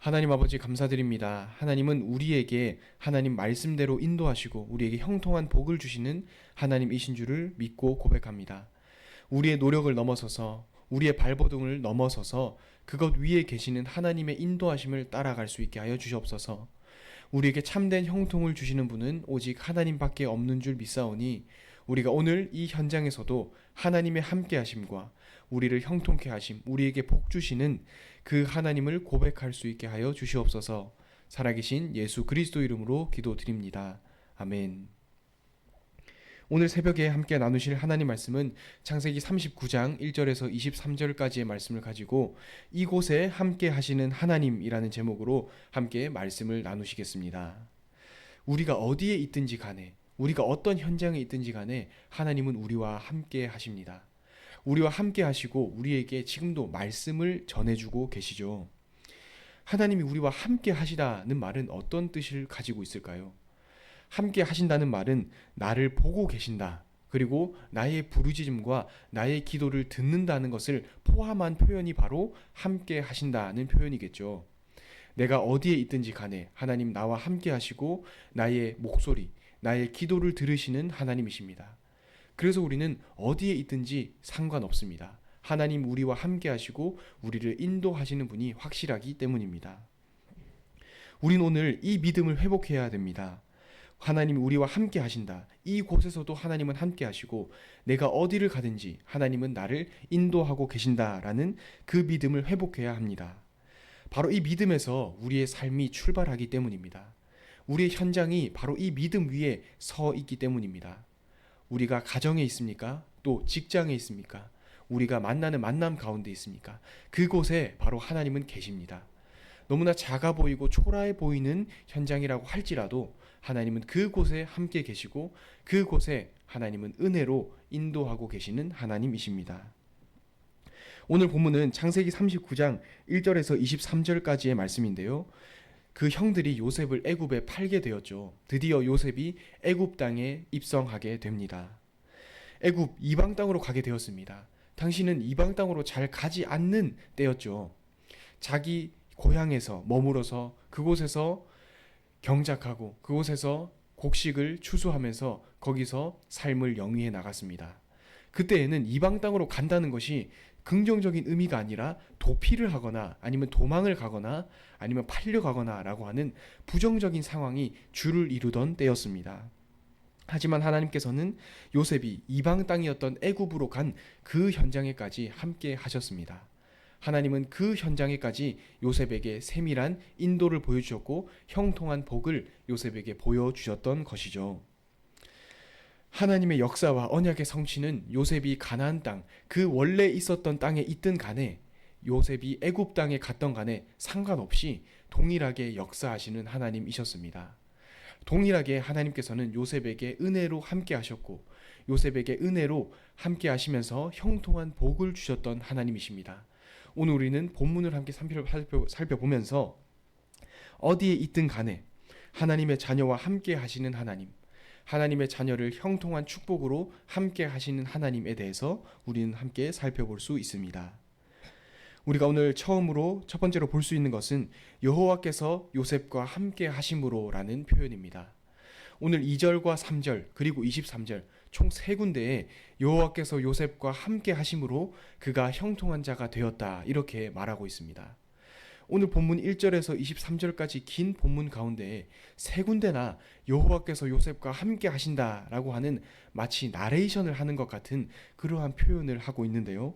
하나님 아버지 감사드립니다. 하나님은 우리에게 하나님 말씀대로 인도하시고 우리에게 형통한 복을 주시는 하나님이신 줄을 믿고 고백합니다. 우리의 노력을 넘어서서 우리의 발버둥을 넘어서서 그것 위에 계시는 하나님의 인도하심을 따라갈 수 있게 하여 주시옵소서. 우리에게 참된 형통을 주시는 분은 오직 하나님밖에 없는 줄 믿사오니 우리가 오늘 이 현장에서도 하나님의 함께 하심과 우리를 형통케 하심, 우리에게 복 주시는 그 하나님을 고백할 수 있게 하여 주시옵소서. 살아계신 예수 그리스도 이름으로 기도드립니다. 아멘. 오늘 새벽에 함께 나누실 하나님 말씀은 창세기 39장 1절에서 23절까지의 말씀을 가지고 이곳에 함께 하시는 하나님이라는 제목으로 함께 말씀을 나누시겠습니다. 우리가 어디에 있든지 간에, 우리가 어떤 현장에 있든지 간에 하나님은 우리와 함께 하십니다. 우리와 함께 하시고 우리에게 지금도 말씀을 전해주고 계시죠. 하나님이 우리와 함께 하시다는 말은 어떤 뜻을 가지고 있을까요? 함께 하신다는 말은 나를 보고 계신다. 그리고 나의 부르짖음과 나의 기도를 듣는다는 것을 포함한 표현이 바로 함께 하신다는 표현이겠죠. 내가 어디에 있든지 간에 하나님 나와 함께 하시고 나의 목소리, 나의 기도를 들으시는 하나님이십니다. 그래서 우리는 어디에 있든지 상관없습니다. 하나님 우리와 함께 하시고 우리를 인도하시는 분이 확실하기 때문입니다. 우린 오늘 이 믿음을 회복해야 됩니다. 하나님이 우리와 함께 하신다. 이곳에서도 하나님은 함께 하시고 내가 어디를 가든지 하나님은 나를 인도하고 계신다라는 그 믿음을 회복해야 합니다. 바로 이 믿음에서 우리의 삶이 출발하기 때문입니다. 우리의 현장이 바로 이 믿음 위에 서 있기 때문입니다. 우리가 가정에 있습니까? 또 직장에 있습니까? 우리가 만나는 만남 가운데 있습니까? 그곳에 바로 하나님은 계십니다. 너무나 작아 보이고 초라해 보이는 현장이라고 할지라도 하나님은 그곳에 함께 계시고 그곳에 하나님은 은혜로 인도하고 계시는 하나님이십니다. 오늘 본문은 창세기 39장 1절에서 23절까지의 말씀인데요. 그 형들이 요셉을 애굽에 팔게 되었죠. 드디어 요셉이 애굽 땅에 입성하게 됩니다. 애굽 이방 땅으로 가게 되었습니다. 당신은 이방 땅으로 잘 가지 않는 때였죠. 자기 고향에서 머물어서 그곳에서 경작하고 그곳에서 곡식을 추수하면서 거기서 삶을 영위해 나갔습니다. 그때에는 이방 땅으로 간다는 것이 긍정적인 의미가 아니라 도피를 하거나 아니면 도망을 가거나 아니면 팔려가거나 라고 하는 부정적인 상황이 주를 이루던 때였습니다. 하지만 하나님께서는 요셉이 이방 땅이었던 애굽으로 간 그 현장에까지 함께 하셨습니다. 하나님은 그 현장에까지 요셉에게 세밀한 인도를 보여주셨고 형통한 복을 요셉에게 보여주셨던 것이죠. 하나님의 역사와 언약의 성취는 요셉이 가나안 땅, 그 원래 있었던 땅에 있든 간에 요셉이 애굽 땅에 갔던 간에 상관없이 동일하게 역사하시는 하나님이셨습니다. 동일하게 하나님께서는 요셉에게 은혜로 함께 하셨고 요셉에게 은혜로 함께 하시면서 형통한 복을 주셨던 하나님이십니다. 오늘 우리는 본문을 함께 살펴보면서 어디에 있든 간에 하나님의 자녀와 함께 하시는 하나님, 하나님의 자녀를 형통한 축복으로 함께 하시는 하나님에 대해서 우리는 함께 살펴볼 수 있습니다. 우리가 오늘 처음으로 첫 번째로 볼 수 있는 것은 여호와께서 요셉과 함께 하심으로 라는 표현입니다. 오늘 2절과 3절 그리고 23절 총 3군데에 여호와께서 요셉과 함께 하심으로 그가 형통한 자가 되었다 이렇게 말하고 있습니다. 오늘 본문 1절에서 23절까지 긴 본문 가운데 3군데나 여호와께서 요셉과 함께 하신다라고 하는 마치 나레이션을 하는 것 같은 그러한 표현을 하고 있는데요.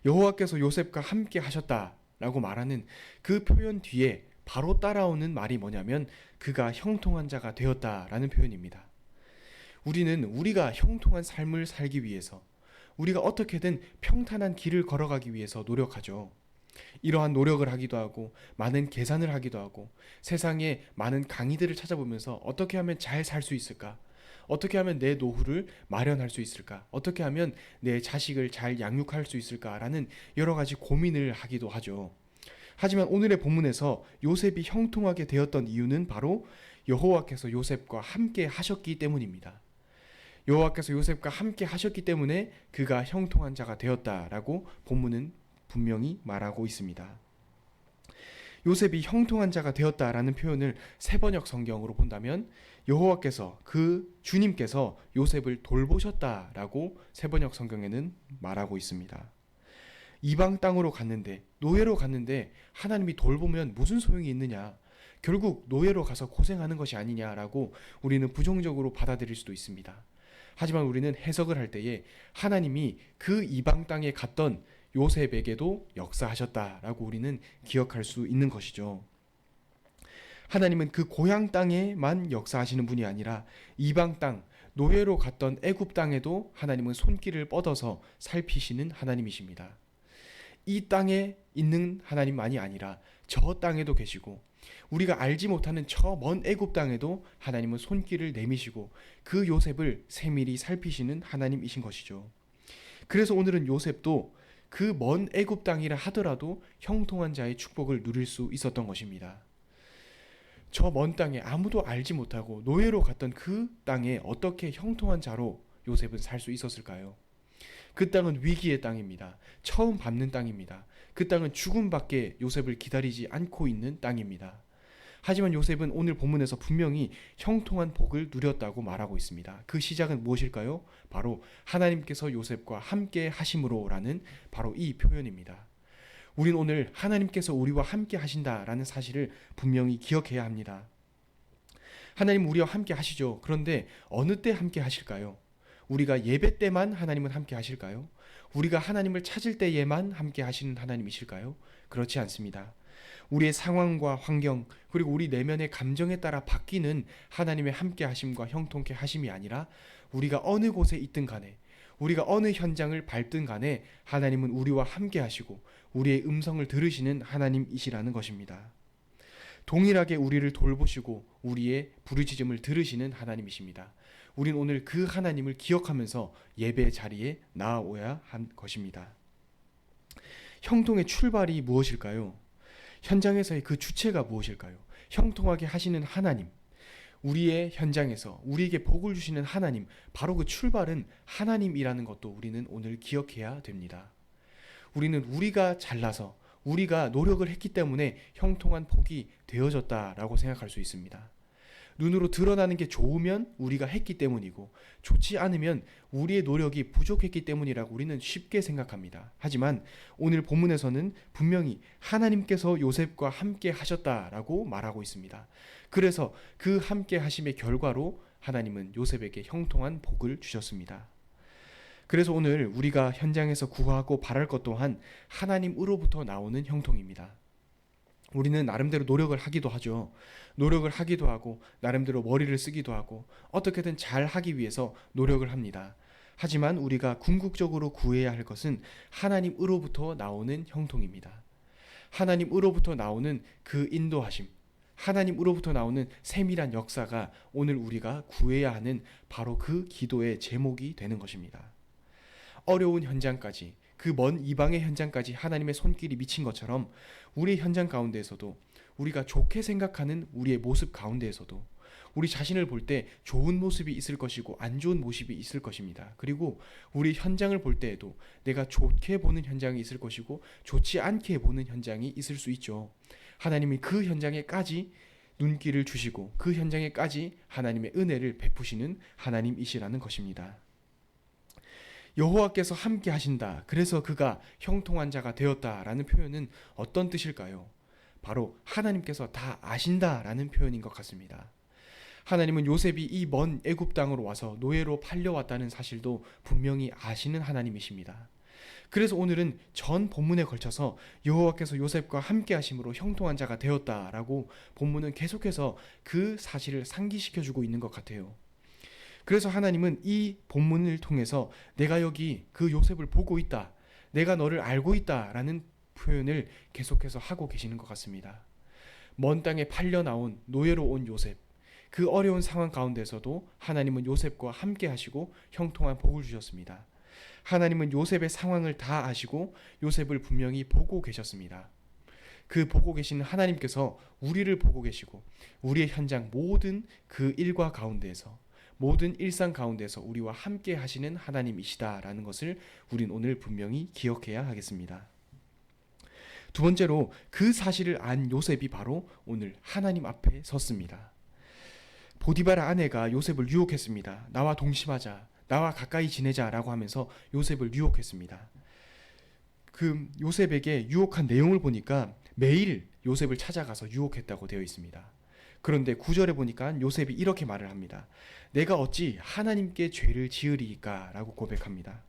여호와께서 요셉과 함께 하셨다라고 말하는 그 표현 뒤에 바로 따라오는 말이 뭐냐면 그가 형통한 자가 되었다라는 표현입니다. 우리는 우리가 형통한 삶을 살기 위해서 우리가 어떻게든 평탄한 길을 걸어가기 위해서 노력하죠. 이러한 노력을 하기도 하고 많은 계산을 하기도 하고 세상에 많은 강의들을 찾아보면서 어떻게 하면 잘 살 수 있을까? 어떻게 하면 내 노후를 마련할 수 있을까? 어떻게 하면 내 자식을 잘 양육할 수 있을까라는 여러 가지 고민을 하기도 하죠. 하지만 오늘의 본문에서 요셉이 형통하게 되었던 이유는 바로 여호와께서 요셉과 함께 하셨기 때문입니다. 여호와께서 요셉과 함께 하셨기 때문에 그가 형통한 자가 되었다라고 본문은 분명히 말하고 있습니다. 요셉이 형통한 자가 되었다라는 표현을 세번역 성경으로 본다면 여호와께서 주님께서 요셉을 돌보셨다라고 세번역 성경에는 말하고 있습니다. 이방 땅으로 갔는데, 노예로 갔는데 하나님이 돌보면 무슨 소용이 있느냐, 결국 노예로 가서 고생하는 것이 아니냐라고 우리는 부정적으로 받아들일 수도 있습니다. 하지만 우리는 해석을 할 때에 하나님이 그 이방 땅에 갔던 요셉에게도 역사하셨다라고 우리는 기억할 수 있는 것이죠. 하나님은 그 고향 땅에만 역사하시는 분이 아니라 이방 땅, 노예로 갔던 애굽 땅에도 하나님은 손길을 뻗어서 살피시는 하나님이십니다. 이 땅에 있는 하나님만이 아니라 저 땅에도 계시고, 우리가 알지 못하는 저 먼 애굽 땅에도 하나님은 손길을 내미시고 그 요셉을 세밀히 살피시는 하나님이신 것이죠. 그래서 오늘은 요셉도 그 먼 애굽 땅이라 하더라도 형통한 자의 축복을 누릴 수 있었던 것입니다. 저 먼 땅에 아무도 알지 못하고 노예로 갔던 그 땅에 어떻게 형통한 자로 요셉은 살 수 있었을까요? 그 땅은 위기의 땅입니다. 처음 밟는 땅입니다. 그 땅은 죽음밖에 요셉을 기다리지 않고 있는 땅입니다. 하지만 요셉은 오늘 본문에서 분명히 형통한 복을 누렸다고 말하고 있습니다. 그 시작은 무엇일까요? 바로 하나님께서 요셉과 함께 하심으로라는 바로 이 표현입니다. 우린 오늘 하나님께서 우리와 함께 하신다라는 사실을 분명히 기억해야 합니다. 하나님 우리와 함께 하시죠. 그런데 어느 때 함께 하실까요? 우리가 예배 때만 하나님은 함께 하실까요? 우리가 하나님을 찾을 때에만 함께 하시는 하나님이실까요? 그렇지 않습니다. 우리의 상황과 환경, 그리고 우리 내면의 감정에 따라 바뀌는 하나님의 함께 하심과 형통케 하심이 아니라 우리가 어느 곳에 있든 간에, 우리가 어느 현장을 밟든 간에 하나님은 우리와 함께 하시고 우리의 음성을 들으시는 하나님이시라는 것입니다. 동일하게 우리를 돌보시고 우리의 부르짖음을 들으시는 하나님이십니다. 우린 오늘 그 하나님을 기억하면서 예배 자리에 나아오야 한 것입니다. 형통의 출발이 무엇일까요? 현장에서의 그 주체가 무엇일까요? 형통하게 하시는 하나님, 우리의 현장에서 우리에게 복을 주시는 하나님, 바로 그 출발은 하나님이라는 것도 우리는 오늘 기억해야 됩니다. 우리는 우리가 잘나서 우리가 노력을 했기 때문에 형통한 복이 되어졌다라고 생각할 수 있습니다. 눈으로 드러나는 게 좋으면 우리가 했기 때문이고, 좋지 않으면 우리의 노력이 부족했기 때문이라고 우리는 쉽게 생각합니다. 하지만 오늘 본문에서는 분명히 하나님께서 요셉과 함께 하셨다라고 말하고 있습니다. 그래서 그 함께 하심의 결과로 하나님은 요셉에게 형통한 복을 주셨습니다. 그래서 오늘 우리가 현장에서 구하고 바랄 것 또한 하나님으로부터 나오는 형통입니다. 우리는 나름대로 노력을 하기도 하죠. 노력을 하기도 하고 나름대로 머리를 쓰기도 하고 어떻게든 잘 하기 위해서 노력을 합니다. 하지만 우리가 궁극적으로 구해야 할 것은 하나님으로부터 나오는 형통입니다. 하나님으로부터 나오는 그 인도하심, 하나님으로부터 나오는 세밀한 역사가 오늘 우리가 구해야 하는 바로 그 기도의 제목이 되는 것입니다. 어려운 현장까지, 그 먼 이방의 현장까지 하나님의 손길이 미친 것처럼 우리의 현장 가운데에서도, 우리가 좋게 생각하는 우리의 모습 가운데에서도 우리 자신을 볼 때 좋은 모습이 있을 것이고 안 좋은 모습이 있을 것입니다. 그리고 우리 현장을 볼 때에도 내가 좋게 보는 현장이 있을 것이고 좋지 않게 보는 현장이 있을 수 있죠. 하나님이 그 현장에까지 눈길을 주시고 그 현장에까지 하나님의 은혜를 베푸시는 하나님이시라는 것입니다. 여호와께서 함께 하신다, 그래서 그가 형통한 자가 되었다라는 표현은 어떤 뜻일까요? 바로 하나님께서 다 아신다라는 표현인 것 같습니다. 하나님은 요셉이 이 먼 애굽 땅으로 와서 노예로 팔려왔다는 사실도 분명히 아시는 하나님이십니다. 그래서 오늘은 전 본문에 걸쳐서 여호와께서 요셉과 함께 하심으로 형통한 자가 되었다라고 본문은 계속해서 그 사실을 상기시켜주고 있는 것 같아요. 그래서 하나님은 이 본문을 통해서 내가 여기 그 요셉을 보고 있다, 내가 너를 알고 있다라는 표현을 계속해서 하고 계시는 것 같습니다. 먼 땅에 팔려 나온 노예로 온 요셉, 그 어려운 상황 가운데서도 하나님은 요셉과 함께 하시고 형통한 복을 주셨습니다. 하나님은 요셉의 상황을 다 아시고 요셉을 분명히 보고 계셨습니다. 그 보고 계시는 하나님께서 우리를 보고 계시고 우리의 현장 모든 그 일과 가운데에서, 모든 일상 가운데서 우리와 함께 하시는 하나님이시다라는 것을 우린 오늘 분명히 기억해야 하겠습니다. 두 번째로 그 사실을 안 요셉이 바로 오늘 하나님 앞에 섰습니다. 보디발의 아내가 요셉을 유혹했습니다. 나와 동심하자, 나와 가까이 지내자라고 하면서 요셉을 유혹했습니다. 그 요셉에게 유혹한 내용을 보니까 매일 요셉을 찾아가서 유혹했다고 되어 있습니다. 그런데 9절에 보니까 요셉이 이렇게 말을 합니다. 내가 어찌 하나님께 죄를 지으리이까 라고 고백합니다.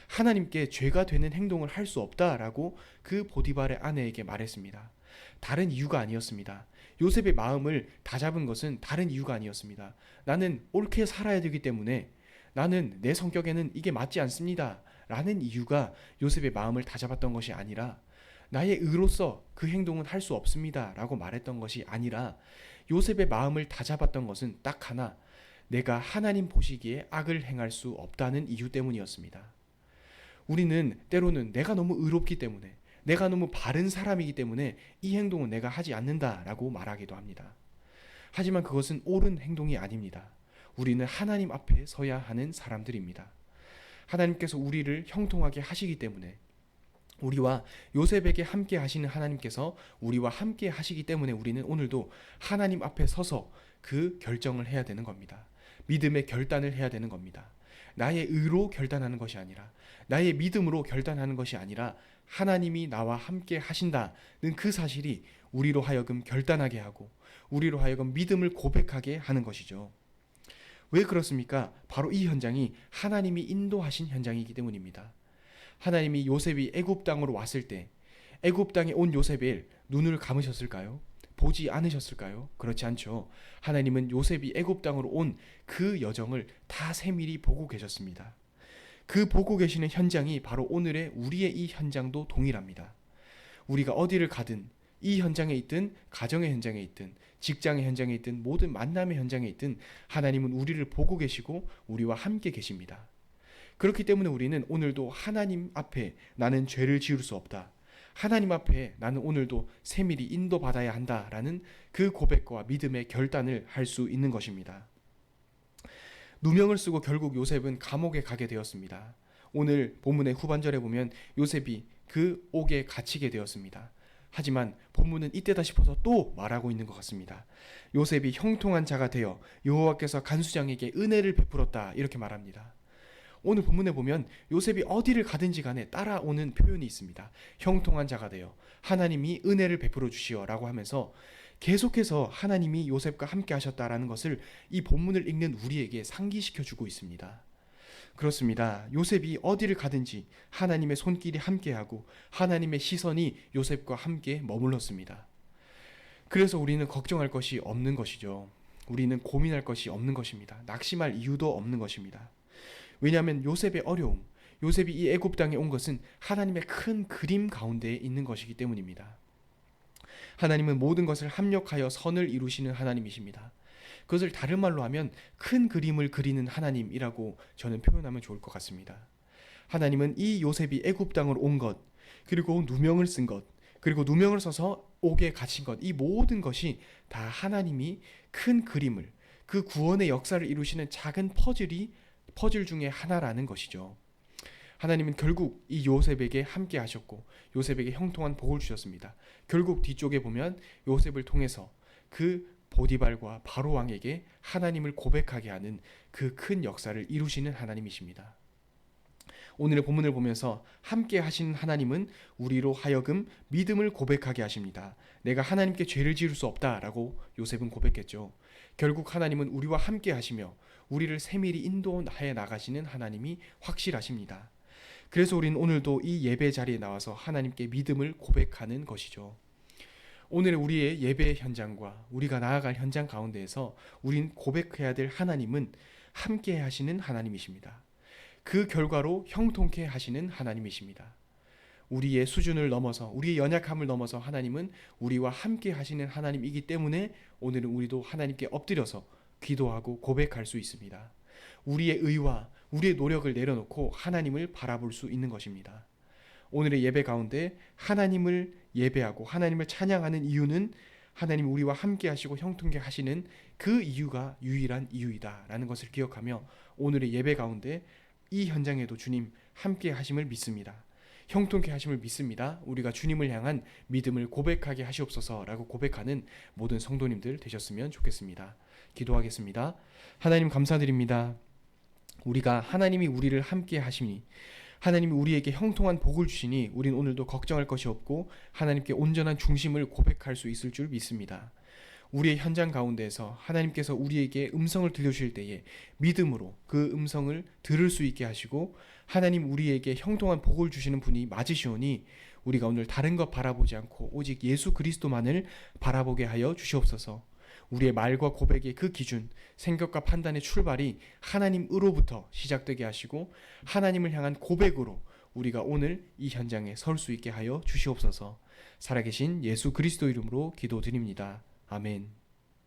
하나님께 죄가 되는 행동을 할 수 없다라고 그 보디발의 아내에게 말했습니다. 다른 이유가 아니었습니다. 요셉의 마음을 다잡은 것은 다른 이유가 아니었습니다. 나는 옳게 살아야 되기 때문에, 나는 내 성격에는 이게 맞지 않습니다 라는 이유가 요셉의 마음을 다잡았던 것이 아니라, 나의 의로서 그 행동은 할 수 없습니다 라고 말했던 것이 아니라, 요셉의 마음을 다잡았던 것은 딱 하나, 내가 하나님 보시기에 악을 행할 수 없다는 이유 때문이었습니다. 우리는 때로는 내가 너무 의롭기 때문에, 내가 너무 바른 사람이기 때문에 이 행동은 내가 하지 않는다라고 말하기도 합니다. 하지만 그것은 옳은 행동이 아닙니다. 우리는 하나님 앞에 서야 하는 사람들입니다. 하나님께서 우리를 형통하게 하시기 때문에, 우리와 요셉에게 함께 하시는 하나님께서 우리와 함께 하시기 때문에 우리는 오늘도 하나님 앞에 서서 그 결정을 해야 되는 겁니다. 믿음의 결단을 해야 되는 겁니다. 나의 의로 결단하는 것이 아니라, 나의 믿음으로 결단하는 것이 아니라, 하나님이 나와 함께 하신다는 그 사실이 우리로 하여금 결단하게 하고 우리로 하여금 믿음을 고백하게 하는 것이죠. 왜 그렇습니까? 바로 이 현장이 하나님이 인도하신 현장이기 때문입니다. 하나님이 요셉이 애굽 땅으로 왔을 때 애굽 땅에 온 요셉을 눈을 감으셨을까요? 보지 않으셨을까요? 그렇지 않죠. 하나님은 요셉이 애굽 땅으로 온 그 여정을 다 세밀히 보고 계셨습니다. 그 보고 계시는 현장이 바로 오늘의 우리의 이 현장도 동일합니다. 우리가 어디를 가든, 이 현장에 있든, 가정의 현장에 있든, 직장의 현장에 있든, 모든 만남의 현장에 있든 하나님은 우리를 보고 계시고 우리와 함께 계십니다. 그렇기 때문에 우리는 오늘도 하나님 앞에 나는 죄를 지을 수 없다, 하나님 앞에 나는 오늘도 세밀히 인도받아야 한다라는 그 고백과 믿음의 결단을 할 수 있는 것입니다. 누명을 쓰고 결국 요셉은 감옥에 가게 되었습니다. 오늘 본문의 후반절에 보면 요셉이 그 옥에 갇히게 되었습니다. 하지만 본문은 이때다 싶어서 또 말하고 있는 것 같습니다. 요셉이 형통한 자가 되어 여호와께서 간수장에게 은혜를 베풀었다, 이렇게 말합니다. 오늘 본문에 보면 요셉이 어디를 가든지 간에 따라오는 표현이 있습니다. 형통한 자가 되어 하나님이 은혜를 베풀어 주시오 라고 하면서 계속해서 하나님이 요셉과 함께 하셨다라는 것을 이 본문을 읽는 우리에게 상기시켜 주고 있습니다. 그렇습니다. 요셉이 어디를 가든지 하나님의 손길이 함께하고 하나님의 시선이 요셉과 함께 머물렀습니다. 그래서 우리는 걱정할 것이 없는 것이죠. 우리는 고민할 것이 없는 것입니다. 낙심할 이유도 없는 것입니다. 왜냐하면 요셉의 어려움, 요셉이 이 애굽 땅에 온 것은 하나님의 큰 그림 가운데에 있는 것이기 때문입니다. 하나님은 모든 것을 합력하여 선을 이루시는 하나님이십니다. 그것을 다른 말로 하면 큰 그림을 그리는 하나님이라고 저는 표현하면 좋을 것 같습니다. 하나님은 이 요셉이 애굽 땅으로 온 것, 그리고 누명을 쓴 것, 그리고 누명을 써서 옥에 갇힌 것, 이 모든 것이 다 하나님이 큰 그림을, 그 구원의 역사를 이루시는 작은 퍼즐 중에 하나라는 것이죠. 하나님은 결국 이 요셉에게 함께 하셨고 요셉에게 형통한 복을 주셨습니다. 결국 뒤쪽에 보면 요셉을 통해서 그 보디발과 바로 왕에게 하나님을 고백하게 하는 그 큰 역사를 이루시는 하나님이십니다. 오늘의 본문을 보면서 함께 하시는 하나님은 우리로 하여금 믿음을 고백하게 하십니다. 내가 하나님께 죄를 지을 수 없다라고 요셉은 고백했죠. 결국 하나님은 우리와 함께 하시며 우리를 세밀히 인도해 나가시는 하나님이 확실하십니다. 그래서 우리는 오늘도 이 예배 자리에 나와서 하나님께 믿음을 고백하는 것이죠. 오늘 우리의 예배 현장과 우리가 나아갈 현장 가운데에서 우린 고백해야 될 하나님은 함께 하시는 하나님이십니다. 그 결과로 형통케 하시는 하나님이십니다. 우리의 수준을 넘어서, 우리의 연약함을 넘어서 하나님은 우리와 함께 하시는 하나님이기 때문에 오늘은 우리도 하나님께 엎드려서 기도하고 고백할 수 있습니다. 우리의 의와 우리의 노력을 내려놓고 하나님을 바라볼 수 있는 것입니다. 오늘의 예배 가운데 하나님을 예배하고 하나님을 찬양하는 이유는 하나님 우리와 함께 하시고 형통케 하시는 그 이유가 유일한 이유이다라는 것을 기억하며 오늘의 예배 가운데 이 현장에도 주님 함께 하심을 믿습니다. 형통케 하심을 믿습니다. 우리가 주님을 향한 믿음을 고백하게 하시옵소서라고 고백하는 모든 성도님들 되셨으면 좋겠습니다. 기도하겠습니다. 하나님 감사드립니다. 우리가 하나님이 우리를 함께 하시니 하나님이 우리에게 형통한 복을 주시니 우린 오늘도 걱정할 것이 없고 하나님께 온전한 중심을 고백할 수 있을 줄 믿습니다. 우리의 현장 가운데에서 하나님께서 우리에게 음성을 들려주실 때에 믿음으로 그 음성을 들을 수 있게 하시고 하나님 우리에게 형통한 복을 주시는 분이 맞으시오니 우리가 오늘 다른 것 바라보지 않고 오직 예수 그리스도만을 바라보게 하여 주시옵소서. 우리의 말과 고백의 그 기준, 생각과 판단의 출발이 하나님으로부터 시작되게 하시고 하나님을 향한 고백으로 우리가 오늘 이 현장에 설 수 있게 하여 주시옵소서. 살아계신 예수 그리스도 이름으로 기도드립니다. 아멘.